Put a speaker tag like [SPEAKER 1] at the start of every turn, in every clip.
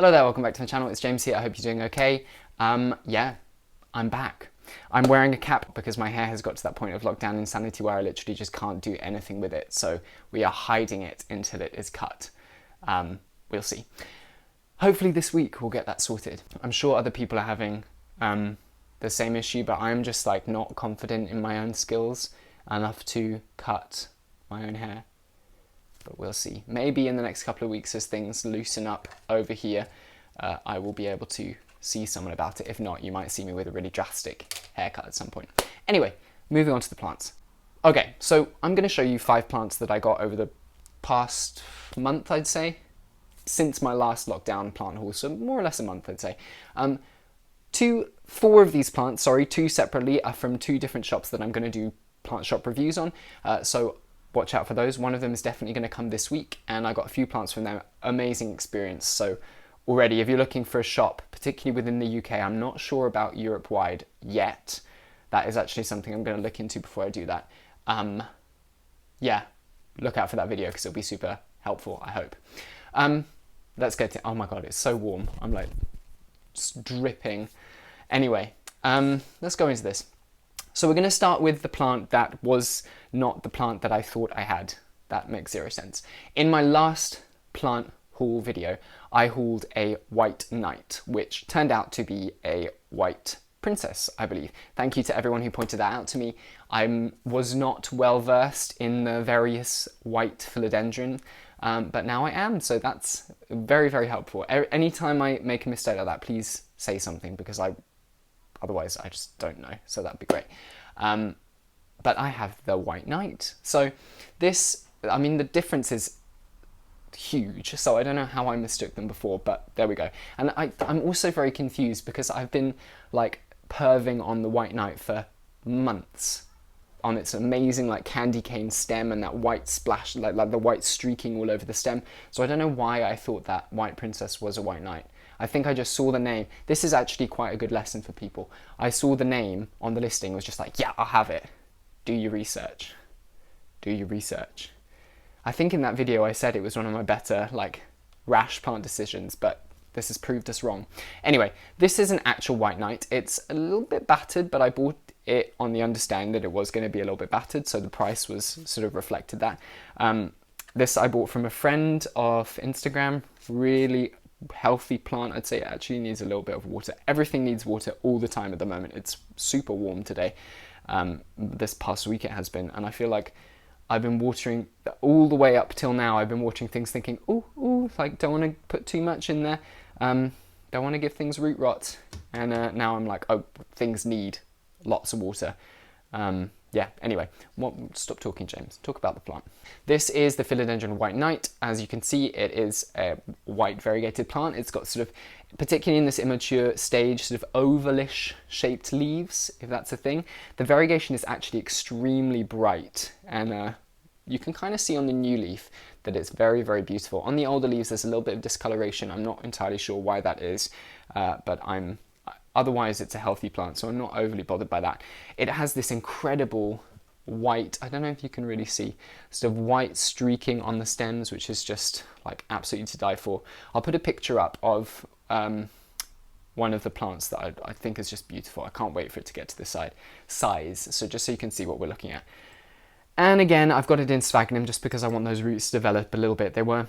[SPEAKER 1] Hello there, welcome back to my channel. It's James here. I hope you're doing okay. Yeah, I'm back. I'm wearing a cap because my hair has got to that point of lockdown insanity where I literally just can't do anything with it. So we are hiding it until it is cut. We'll see. Hopefully this week we'll get that sorted. I'm sure other people are having the same issue, but I'm just like not confident in my own skills enough to cut my own hair. But we'll see. Maybe in the next couple of weeks as things loosen up over here, I will be able to see someone about it. If not, you might see me with a really drastic haircut at some point. Anyway, moving on to the plants. Okay, so I'm going to show you 5 plants that I got over the past month, I'd say, since my last lockdown plant haul, so more or less a month, I'd say. 4 of these plants, two separately, are from 2 different shops that I'm going to do plant shop reviews on. So watch out for those. One of them is definitely going to come this week, and I got a few plants from them. Amazing experience. So already, if you're looking for a shop, particularly within the UK, I'm not sure about Europe-wide yet. That is actually something I'm going to look into before I do that. Yeah, look out for that video because it'll be super helpful, I hope. Let's get to, oh my god, it's so warm. I'm like just dripping. Anyway, let's go into this. So we're going to start with the plant that was not the plant that I thought I had. That makes 0 sense. In my last plant haul video, I hauled a white knight, which turned out to be a white princess, I believe. Thank you to everyone who pointed that out to me. I was not well versed in the various white philodendron, but now I am, so that's very, very helpful. Anytime I make a mistake like that, please say something, because otherwise I just don't know, so that'd be great. But I have the white knight. So this, I mean, the difference is huge, so I don't know how I mistook them before, but there we go. And I'm also very confused because I've been like perving on the white knight for months on its amazing like candy cane stem and that white splash, like the white streaking all over the stem. So I don't know why I thought that white princess was a white knight. I think I just saw the name. This is actually quite a good lesson for people. I saw the name on the listing, was just like, yeah, I'll have it. Do your research. Do your research. I think in that video I said it was one of my better like rash plant decisions, but this has proved us wrong. Anyway, this is an actual white knight. It's a little bit battered, but I bought it on the understanding that it was going to be a little bit battered, so the price was sort of reflected that. This I bought from a friend off Instagram. Really healthy plant. I'd say it actually needs a little bit of water. Everything needs water all the time at the moment. It's super warm today. This past week it has been, and I feel like I've been watering all the way up till now. I've been watching things thinking, ooh, like don't want to put too much in there. Don't want to give things root rot. And now I'm like, oh, things need lots of water. Yeah, anyway, stop talking, James. Talk about the plant. This is the Philodendron White Knight. As you can see, it is a white variegated plant. It's got sort of, particularly in this immature stage, sort of ovalish shaped leaves, if that's a thing. The variegation is actually extremely bright, and you can kind of see on the new leaf that it's very, very beautiful. On the older leaves, there's a little bit of discoloration. I'm not entirely sure why that is, but otherwise it's a healthy plant, so I'm not overly bothered by that. It has this incredible white, I don't know if you can really see, sort of white streaking on the stems, which is just like absolutely to die for. I'll put a picture up of one of the plants that I think is just beautiful. I can't wait for it to get to this size, so just so you can see what we're looking at. And again, I've got it in sphagnum just because I want those roots to develop a little bit. They were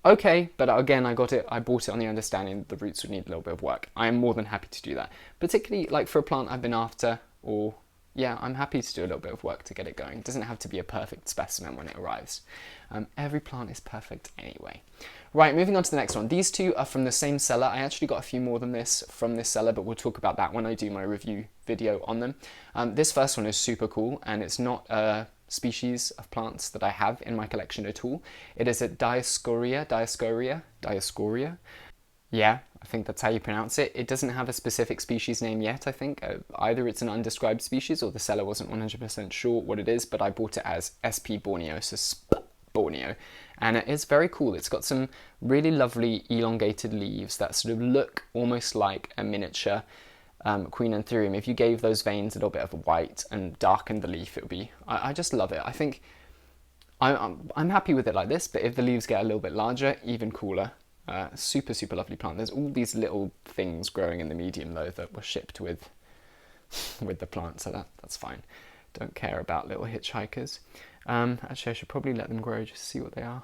[SPEAKER 1] okay, but again, I bought it on the understanding that the roots would need a little bit of work. I am more than happy to do that, particularly like for a plant I've been after, or yeah, I'm happy to do a little bit of work to get it going. It doesn't have to be a perfect specimen when it arrives. Every plant is perfect anyway. Right, moving on to the next one. These 2 are from the same seller. I actually got a few more than this from this seller, but we'll talk about that when I do my review video on them. This first one is super cool, and it's not a species of plants that I have in my collection at all. It is a Dioscorea. Yeah, I think that's how you pronounce it. It doesn't have a specific species name yet, I think. Either it's an undescribed species or the seller wasn't 100% sure what it is, but I bought it as SP Borneo, so Borneo. And it's very cool. It's got some really lovely elongated leaves that sort of look almost like a miniature Queen Inthorium. If you gave those veins a little bit of white and darkened the leaf, it would be, I just love it. I think I'm happy with it like this, but if the leaves get a little bit larger, even cooler. Super, super lovely plant. There's all these little things growing in the medium though that were shipped with the plant, so that's fine. Don't care about little hitchhikers. Actually, I should probably let them grow just to see what they are.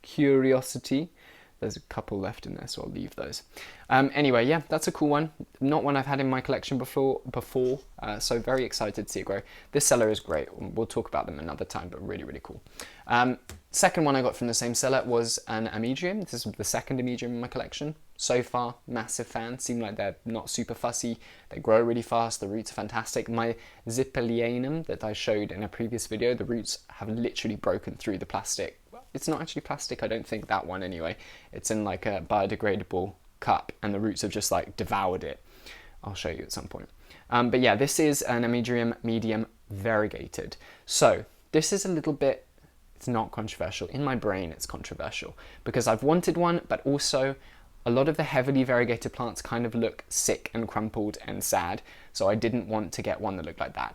[SPEAKER 1] Curiosity. There's a couple left in there, so I'll leave those. Anyway, yeah, that's a cool one. Not one I've had in my collection before, so very excited to see it grow. This seller is great. We'll talk about them another time, but really, really cool. Second one I got from the same seller was an Amedrium. This is the second Amedrium in my collection. So far, massive fan. Seem like they're not super fussy. They grow really fast. The roots are fantastic. My Zipelianum that I showed in a previous video, the roots have literally broken through the plastic. It's not actually plastic, I don't think, that one anyway. It's in like a biodegradable cup and the roots have just like devoured it. I'll show you at some point. But yeah, this is an Amedrium medium variegated. So this is a little bit, it's not controversial. In my brain it's controversial because I've wanted one, but also a lot of the heavily variegated plants kind of look sick and crumpled and sad. So I didn't want to get one that looked like that.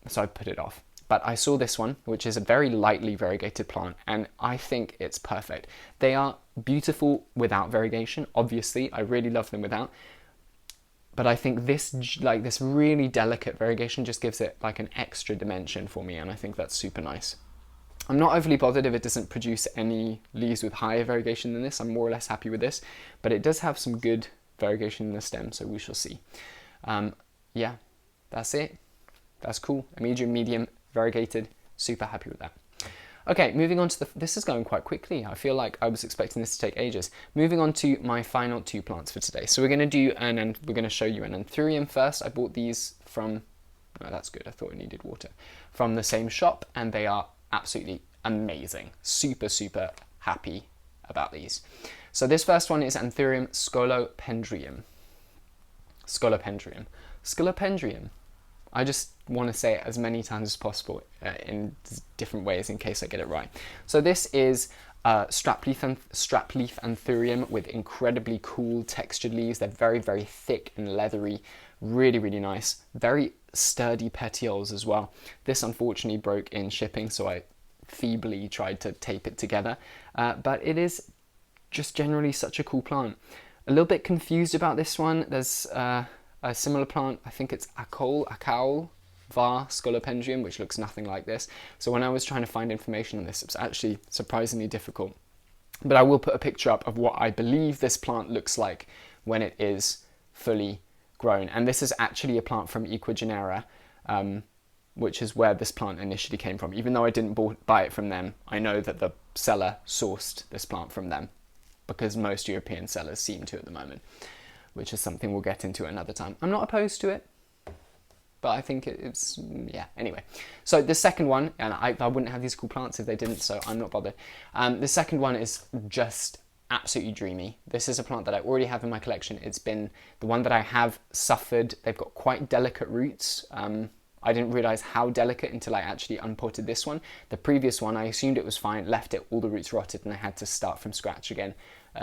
[SPEAKER 1] So I put it off. But I saw this one, which is a very lightly variegated plant, and I think it's perfect. They are beautiful without variegation, obviously. I really love them without. But I think this really delicate variegation just gives it like an extra dimension for me, and I think that's super nice. I'm not overly bothered if it doesn't produce any leaves with higher variegation than this. I'm more or less happy with this, but it does have some good variegation in the stem, so we shall see. Yeah, that's it. That's cool. Amedrium medium variegated, super happy with that. Okay, moving on to this is going quite quickly. I feel like I was expecting this to take ages. Moving on to my final two plants for today. So we're going to do we're going to show you an Inthorium first. I bought these from, oh, that's good. I thought it needed water. From the same shop, and they are absolutely amazing. Super, super happy about these. So this first one is Inthorium scolopendrium. Scolopendrium. I just want to say it as many times as possible in different ways in case I get it right. So this is strapleaf Inthorium with incredibly cool textured leaves. They're very, very thick and leathery, really, really nice. Very sturdy petioles as well. This unfortunately broke in shipping, so I feebly tried to tape it together. But it is just generally such a cool plant. A little bit confused about this one. There's a similar plant, I think it's Accaul var scolopendrium, which looks nothing like this. So when I was trying to find information on this, it was actually surprisingly difficult. But I will put a picture up of what I believe this plant looks like when it is fully grown. And this is actually a plant from Equigenera, which is where this plant initially came from. Even though I didn't buy it from them, I know that the seller sourced this plant from them because most European sellers seem to at the moment, which is something we'll get into another time. I'm not opposed to it, but I think it's, yeah, anyway. So the second one, and I wouldn't have these cool plants if they didn't, so I'm not bothered. The second one is just absolutely dreamy. This is a plant that I already have in my collection. It's been the one that I have suffered. They've got quite delicate roots. I didn't realize how delicate until I actually unpotted this one. The previous one, I assumed it was fine, left it, all the roots rotted, and I had to start from scratch again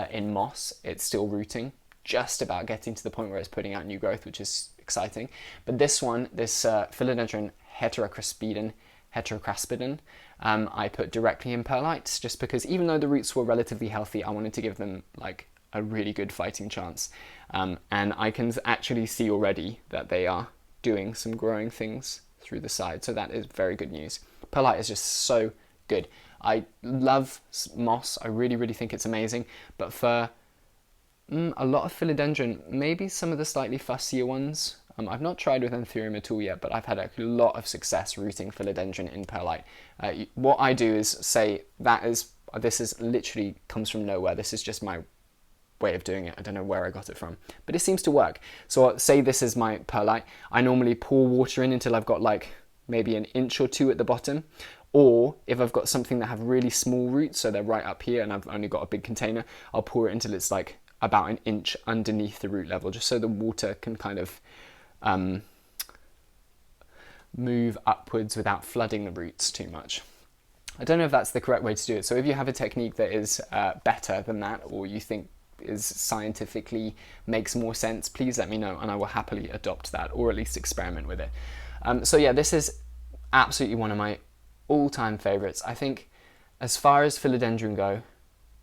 [SPEAKER 1] in moss. It's still rooting, just about getting to the point where it's putting out new growth, which is exciting. But this one, this Philodendron heterocraspidum, I put directly in perlites, just because even though the roots were relatively healthy, I wanted to give them like a really good fighting chance. And I can actually see already that they are doing some growing things through the side, so that is very good news. Perlite is just so good. I love moss. I really, really think it's amazing, but for a lot of Philodendron, maybe some of the slightly fussier ones. I've not tried with Inthorium at all yet, but I've had a lot of success rooting Philodendron in perlite. What I do is say this is literally comes from nowhere. This is just my way of doing it. I don't know where I got it from, but it seems to work. So I'll say this is my perlite. I normally pour water in until I've got like maybe an inch or two at the bottom, or if I've got something that have really small roots, so they're right up here and I've only got a big container, I'll pour it until it's like about an inch underneath the root level, just so the water can kind of move upwards without flooding the roots too much. I don't know if that's the correct way to do it, so if you have a technique that is better than that, or you think is scientifically makes more sense, please let me know and I will happily adopt that, or at least experiment with it. So yeah, this is absolutely one of my all-time favorites. I think as far as Philodendron go,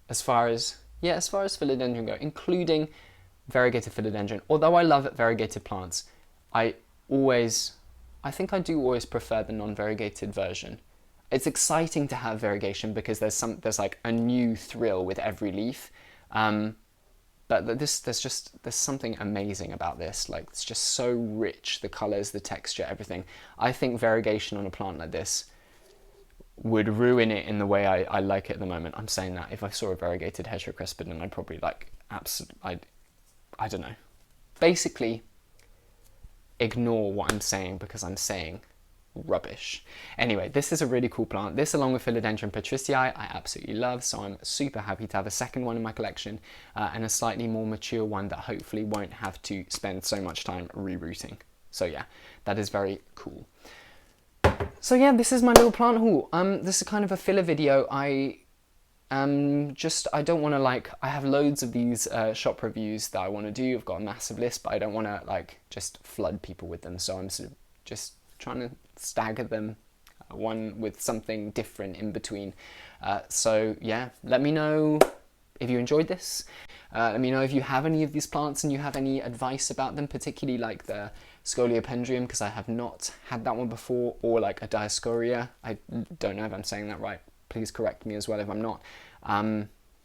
[SPEAKER 1] as far as Yeah, as far as philodendron go, including variegated philodendron, although I love variegated plants, I always, I think I do always prefer the non-variegated version. It's exciting to have variegation because there's like a new thrill with every leaf. But there's something amazing about this. Like, it's just so rich, the colors, the texture, everything. I think variegation on a plant like this would ruin it in the way I like it at the moment. I'm saying that if I saw a variegated heterocrespidum, I'd probably like I don't know. Basically, ignore what I'm saying because I'm saying rubbish. Anyway, this is a really cool plant. This, along with Philodendron patricii, I absolutely love, so I'm super happy to have a second one in my collection, and a slightly more mature one that hopefully won't have to spend so much time rerouting. So yeah, that is very cool. So yeah, this is my little plant haul. This is kind of a filler video. I don't want to like, I have loads of these shop reviews that I want to do. I've got a massive list, but I don't want to like just flood people with them. So I'm sort of just trying to stagger them, one with something different in between. So yeah, let me know if you enjoyed this. Let me know if you have any of these plants and you have any advice about them, particularly like the Scoliopendrium, because I have not had that one before, or like a Dioscorea. I don't know if I'm saying that right. Please correct me as well if I'm not.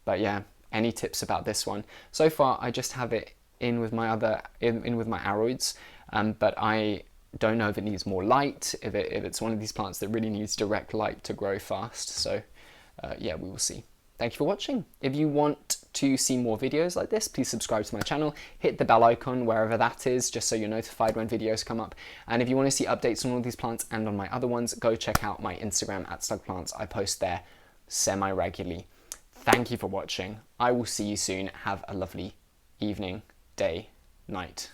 [SPEAKER 1] But yeah, any tips about this one? So far, I just have it in with my in with my aroids, but I don't know if it needs more light, if it's one of these plants that really needs direct light to grow fast. So yeah, we will see. Thank you for watching. If you want to see more videos like this, please subscribe to my channel, hit the bell icon wherever that is, just so you're notified when videos come up. And if you want to see updates on all these plants and on my other ones, go check out my Instagram @slugplants. I post there semi-regularly. Thank you for watching. I will see you soon. Have a lovely evening, day, night.